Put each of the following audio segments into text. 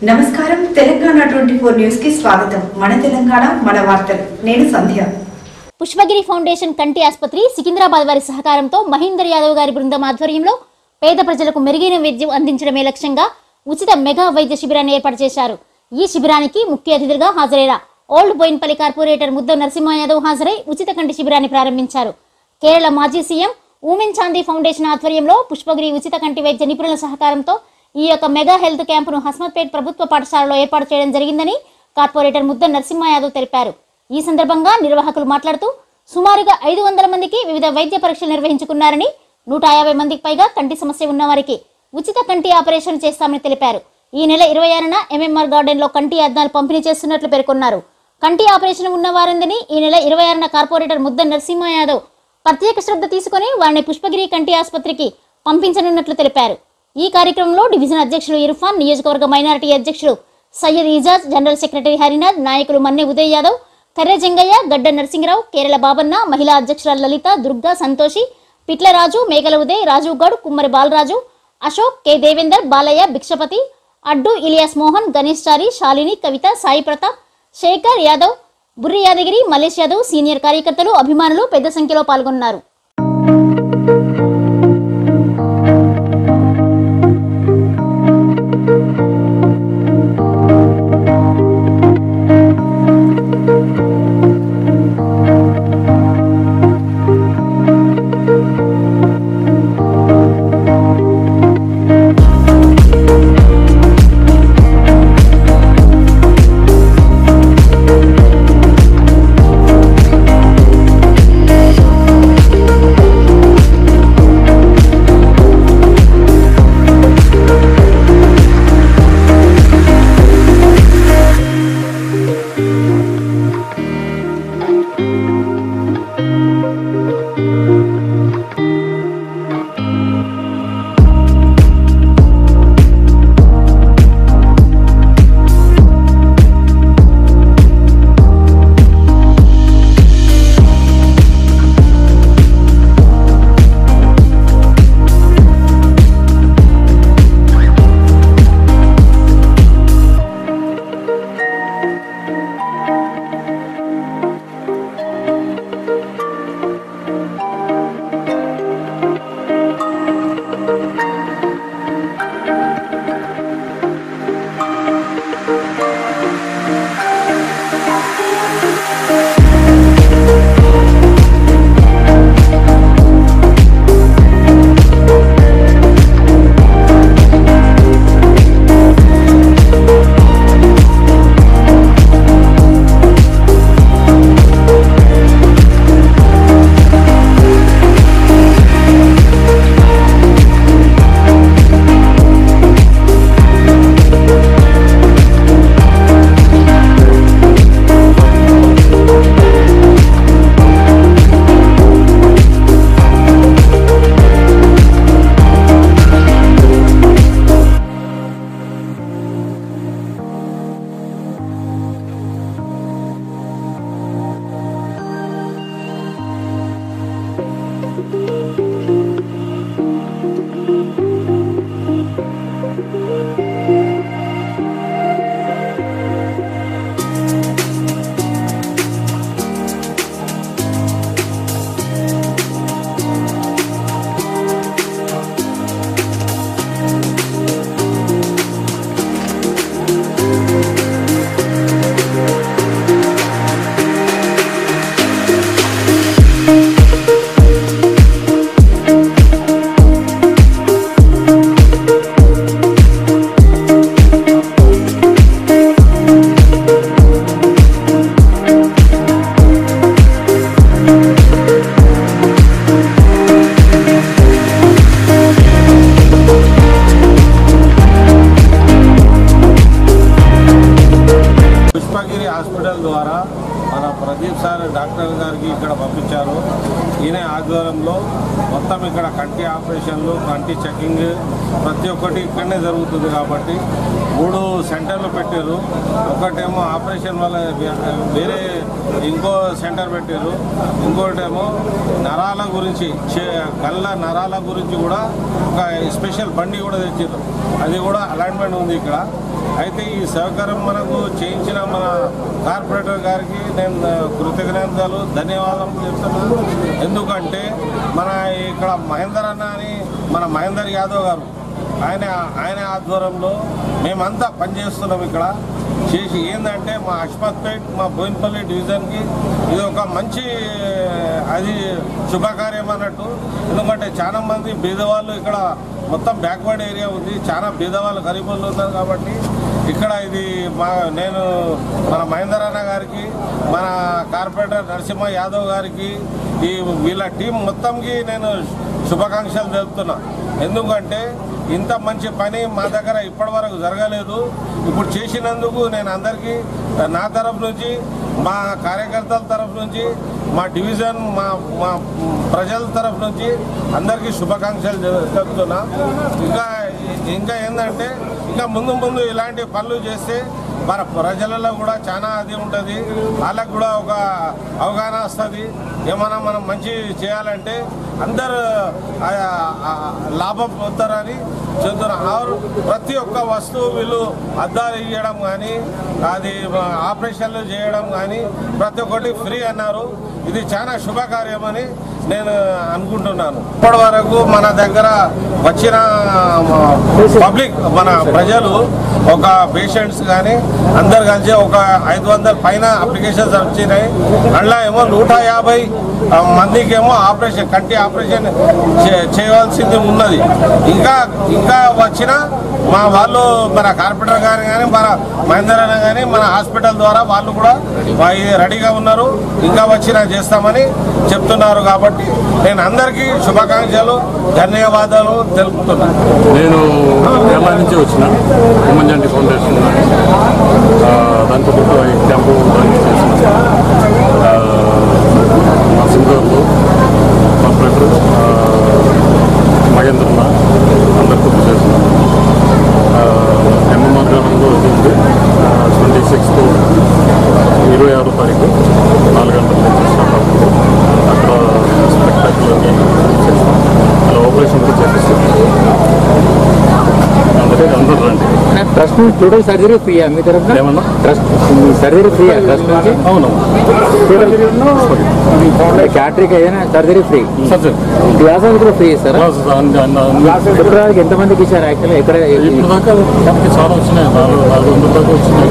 నమస్కారం తెలంగాణ 24 న్యూస్ కి స్వాగతం. మన తెలంగాణ మన వార్తలు. నేను సంధ్య. పుష్పగిరి ఫౌండేషన్ కంటి ఆసుపత్రి సికింద్రాబాద్ వారి సహకారంతో మహేందర్ యాదవ్ గారి బృందం ఆధ్వర్యంలో పేద ప్రజలకు మెరుగైన వైద్యం అందించడమే లక్ష్యంగా ఉచిత మెగా వైద్య శిబిరాన్ని ఏర్పాటు చేశారు. ఈ శిబిరానికి ముఖ్య అతిథులుగా హాజరైన ఓల్డ్ బోయిన్పల్లి కార్పొరేటర్ ముద్ద నరసింహ యాదవ్ హాజరై ఉచిత కంటి శిబిరాన్ని ప్రారంభించారు. కేరళ మాజీ సీఎం ఊమెన్ చాందీ ఫౌండేషన్ ఆధ్వర్యంలో పుష్పగిరి ఉచిత కంటి వైద్య నిపుణుల సహకారంతో ఈ యొక్క మెగా హెల్త్ క్యాంపును హస్మత్పేట్ ప్రభుత్వ పాఠశాలలో ఏర్పాటు చేయడం జరిగిందని కార్పొరేటర్ ముద్ద నరసింహ యాదవ్ తెలిపారు. ఈ సందర్భంగా నిర్వాహకులు మాట్లాడుతూ సుమారుగా 500 మందికి వివిధ వైద్య పరీక్షలు నిర్వహించుకున్నారని 150 మందికి పైగా కంటి సమస్య ఉన్న వారికి ఉచిత కంటి ఆపరేషన్ చేస్తామని తెలిపారు. ఈ నెల 26న ఎంఎంఆర్ గార్డెన్ లో కంటి అద్దాలు పంపిణీ చేస్తున్నట్లు పేర్కొన్నారు. కంటి ఆపరేషన్ ఉన్న వారందరినీ ఈ నెల 26న కార్పొరేటర్ ముద్ద నరసింహ యాదవ్ ప్రత్యేక శ్రద్ధ తీసుకుని వారిని పుష్పగిరి కంటి ఆసుపత్రికి పంపించనున్నట్లు తెలిపారు. ఈ కార్యక్రమంలో డివిజన్ అధ్యక్షులు ఇర్ఫాన్, నియోజకవర్గ మైనారిటీ అధ్యక్షులు సయ్యద్ ఇజాజ్, జనరల్ సెక్రటరీ హరినాథ్, నాయకులు మన్నె ఉదయ్ యాదవ్, కర్రె జంగయ్య, గడ్డ నరసింహరావు, కేరళ బాబన్న, మహిళా అధ్యక్షురాలు లలిత, దుర్గా, సంతోషి, పిట్లరాజు, మేఘల ఉదయ్, రాజీవ్ గౌడ్, కుమ్మరి బాలరాజు, అశోక్, కె దేవేందర్, బాలయ్య, భిక్షపతి, అడ్డు, ఇలియాస్ మోహన్, గణేష్ చారి, శాలిని, కవిత, సాయి ప్రతాప్, శేఖర్ యాదవ్, బుర్రి యాదగిరి, మలేష్ యాదవ్, సీనియర్ కార్యకర్తలు, అభిమానులు పెద్ద సంఖ్యలో పాల్గొన్నారు. మన ప్రదీప్ సార్ డాక్టర్ గారికి ఇక్కడ పంపించారు. ఈయన ఆధ్వర్యంలో మొత్తం ఇక్కడ కంటి ఆపరేషన్లు, కంటి చెకింగ్ ప్రతి ఒక్కటి ఇక్కడనే జరుగుతుంది. కాబట్టి 3 సెంటర్లు పెట్టారు. ఒకటేమో ఆపరేషన్ వల్ల వేరే ఇంకో సెంటర్ పెట్టారు. ఇంకోటేమో నరాల గురించి, కళ్ళ నరాల గురించి కూడా ఒక స్పెషల్ బండి కూడా తెచ్చారు. అది కూడా అలాట్మెంట్ ఉంది ఇక్కడ. అయితే ఈ సహకారం మనకు చేయించిన మన కార్పొరేటర్ గారికి నేను కృతజ్ఞతలు, ధన్యవాదాలు చెప్తున్నాను. ఎందుకంటే మన ఇక్కడ మహేందర్ అన్న అని మన మహేందర్ యాదవ్ గారు ఆయన ఆధ్వర్యంలో మేమంతా పనిచేస్తున్నాం. ఇక్కడ చేసి ఏంటంటే మా అష్మత్పేట్, మా బోయినపల్లి డివిజన్కి ఇది ఒక మంచి అది శుభకార్యం అన్నట్టు. ఎందుకంటే చాలా మంది బీదవాళ్ళు ఇక్కడ మొత్తం బ్యాక్వర్డ్ ఏరియా ఉంది, చాలా బీదవాళ్ళు గరీబులు ఉన్నారు. కాబట్టి ఇక్కడ ఇది నేను మన మహేందర్ అన్న గారికి, మన కార్పొరేటర్ నరసింహ యాదవ్ గారికి, వీళ్ళ టీం మొత్తంకి నేను శుభాకాంక్షలు తెలుపుతున్నా. ఎందుకంటే ఇంత మంచి పని మా దగ్గర ఇప్పటి వరకు జరగలేదు. ఇప్పుడు చేసినందుకు నేను అందరికీ నా తరఫు నుంచి, మా కార్యకర్తల తరఫు నుంచి, మా డివిజన్, మా ప్రజల తరఫు నుంచి అందరికీ శుభాకాంక్షలు తెలుపుతున్నా. ఇంకా ఏంటంటే ఇంకా ముందు ఇలాంటి పనులు చేస్తే మన ప్రజలలో కూడా చాలా అది ఉంటుంది. వాళ్ళకు కూడా ఒక అవగాహన వస్తుంది. ఏమైనా మనం మంచి చేయాలంటే అందరు లాభం పొందుతారని చెప్తున్నారు. ప్రతి ఒక్క వస్తువు వీళ్ళు అద్దాలు ఇవ్వడం కానీ, అది ఆపరేషన్లు చేయడం కానీ ప్రతి ఒక్కటి ఫ్రీ అన్నారు. ఇది చాలా శుభకార్యమని నేను అనుకుంటున్నాను. ఇప్పటి వరకు మన దగ్గర వచ్చిన పబ్లిక్, మన ప్రజలు, ఒక పేషెంట్స్ కానీ అందరు కలిసి ఒక 500 పైన అప్లికేషన్స్ వచ్చినాయి. అందులో ఏమో 150 మందికేమో ఆపరేషన్, కంటి ఆపరేషన్ చేయవలసింది ఉన్నది. ఇంకా వచ్చిన మా వాళ్ళు, మన కార్పొరేటర్ గారు కానీ, మన మహేందర్ అన్న కానీ, మన హాస్పిటల్ ద్వారా వాళ్ళు కూడా రెడీగా ఉన్నారు. ఇంకా వచ్చినా చేస్తామని చెప్తున్నారు. కాబట్టి నేను అందరికీ శుభాకాంక్షలు, ధన్యవాదాలు తెలుపుతున్నాను. నేను కేరళ నుంచి వచ్చిన ఉమ్మంజంటి ఫౌండేషన్ దాంతో క్యాంపు చేసిన మా సింగూరులో కార్పొరేటర్ మహేంద్రన్న అందరితో చేస్తున్నాను. ఎంఎంఆర్ గ్రామంలో వచ్చింది 26th 26వ తారీఖు 4 గంటల నుంచి స్టార్ట్ అవుతుంది. అక్కడ స్పెక్టాక్యులర్ చేస్తాం. అలా ఆపరేషన్ కూడా చేసేస్తాం. అందరూ రండి. ట్రస్ట్ నుంచి టోటల్ సర్జరీ ఫ్రీయా మీ తరఫున? ఏమన్నా ట్రస్ట్ సర్జరీ ఫ్రీయా ట్రస్ట్ నుంచి? అవును. క్యాటరిక్ ఏదైనా సర్జరీ ఫ్రీ, సర్జరీ గ్లాసెస్ కూడా ఫ్రీ ఇస్తారా? ఇప్పుడు ఎంతమందికి ఇచ్చారు యాక్చువల్గా? ఎక్కడ దాకా మనకి చాలా వచ్చినాయి, 400 దాకా వచ్చినాయి.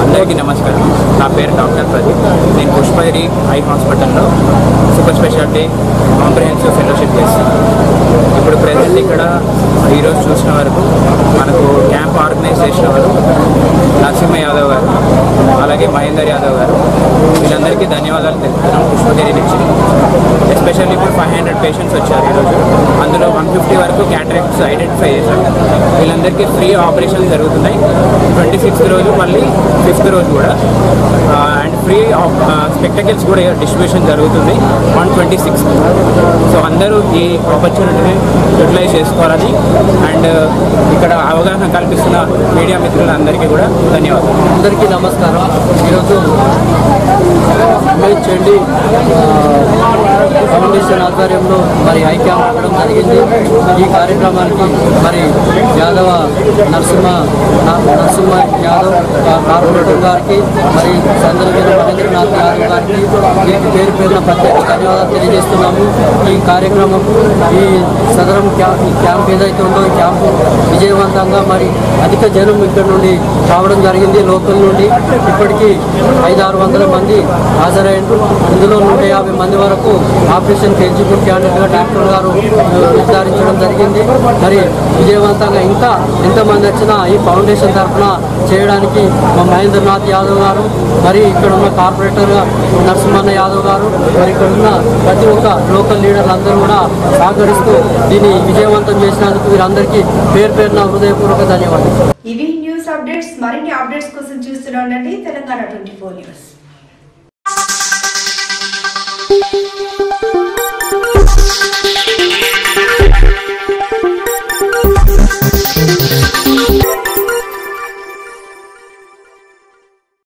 అందరికీ నమస్కారం. నా పేరు డాక్టర్ ప్రదీప్. నేను పుష్పగిరి ఐ హాస్పిటల్లో సూపర్ స్పెషాలిటీ కాంప్రహెన్సివ్ ఫెలోషిప్ చేస్తాను. ఇప్పుడు ప్రజెంట్ ఇక్కడ ఈరోజు చూసిన వరకు మనకు క్యాంప్ ఆర్గనైజ్ చేసిన వారు నరసింహ యాదవ్ గారు, అలాగే మహేందర్ యాదవ్ గారు, వీళ్ళందరికీ ధన్యవాదాలు తెలుపుతున్నాం. పుష్పగిరి నుంచి ఎస్పెషల్లీ ఇప్పుడు 500 పేషెంట్స్ వచ్చారు ఈరోజు. అందులో 150 వరకు క్యాటరాక్ట్స్ ఐడెంటిఫై చేశారు. వీళ్ళందరికీ ఫ్రీ ఆపరేషన్ జరుగుతున్నాయి. 26th రోజు, మళ్ళీ 5th రోజు కూడా, అండ్ ఫ్రీ స్పెక్టకల్స్ కూడా డిస్ట్రిబ్యూషన్ జరుగుతుంది 126th. సో అందరూ ఈ ఆపర్చునిటీని యూటిలైజ్ చేసుకోవాలని, అండ్ ఇక్కడ అవగాహన కల్పిస్తున్న మీడియా మిత్రులందరికీ కూడా ధన్యవాదాలు. అందరికీ నమస్కారం. ఈరోజు చేయండి ఫౌండేషన్ ఆధ్వర్యంలో మరి ఐ క్యాంప్ పెట్టడం జరిగింది. ఈ కార్యక్రమానికి మరి నరసింహ యాదవ్ కార్పొరేటర్ గారికి, మరి సందర్భంగా మహేంద్రనాథ్ యాదవ్ గారికి పేరు పేరున ప్రత్యేక ధన్యవాదాలు తెలియజేస్తున్నాము. ఈ కార్యక్రమం, ఈ సదరం క్యాంప్ ఏదైతే ఉందో ఈ క్యాంపు విజయవంతంగా మరి అధిక జనం ఇక్కడ నుండి రావడం జరిగింది. లోకల్ నుండి ఇప్పటికీ 500-600 మంది హాజరైన. ఇందులో 150 మంది వరకు ఆపరేషన్కి ఎలిజిబుల్ క్యాండిడేట్గా డాక్టర్ గారు నిర్ధారించడం జరిగింది. మరి విజయవంతంగా ఇంకా ఎంతమంది వచ్చినా ఈ ఫౌండేషన్ తరఫున చేయడానికి మా మహేంద్రనాథ్ యాదవ్ గారు, మరి ఇక్కడ ఉన్న కార్పొరేటర్ నరసింహన్న యాదవ్ గారు, మరి ఇక్కడ ఉన్న ప్రతి ఒక్క లోకల్ లీడర్లు అందరూ కూడా సహకరిస్తూ దీన్ని విజయవంతం చేసినందుకు వీరందరికీ పేరు పేరున హృదయపూర్వక ధన్యవాదాలు. ఇవి న్యూస్ అప్డేట్స్. మరిన్ని అప్డేట్స్ కోసం చూస్తూనే ఉండండి తెలంగాణ 24 న్యూస్. Thank you.